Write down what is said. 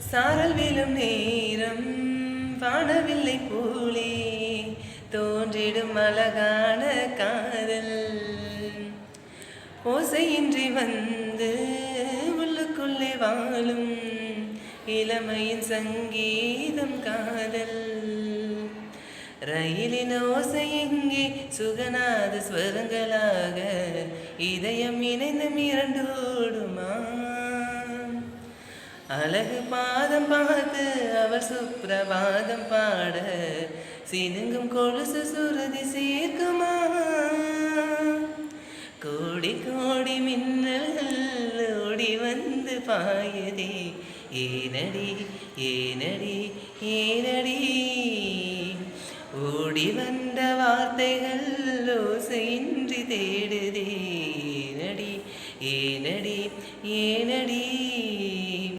சாரல் விழும் நேரம் வானவில்லை போலே தோன்றிடும் அழகான காதல் ஓசையின்றி வந்து உள்ளுக்குள்ளே வாழும் இளமையின் சங்கீதம் காதல் ரயிலின் ஓசை எங்கே சுகநாத ஸ்வரங்களாக இதயம் இணைந்து மிரண்டோடுமா அழகு பாதம் பார்த்து அவர் சுப்பிரபாதம் பாட சினுங்கும் கொலுசு சுருதி சேர்க்குமா கோடி கோடி மின்னல்கள் ஓடி வந்து பாயதே ஏனடி ஏனடி ஏனடி ஓடி வந்த வார்த்தைகள் ஓசையின்றி தேடுதே ஏனடி ஏனடி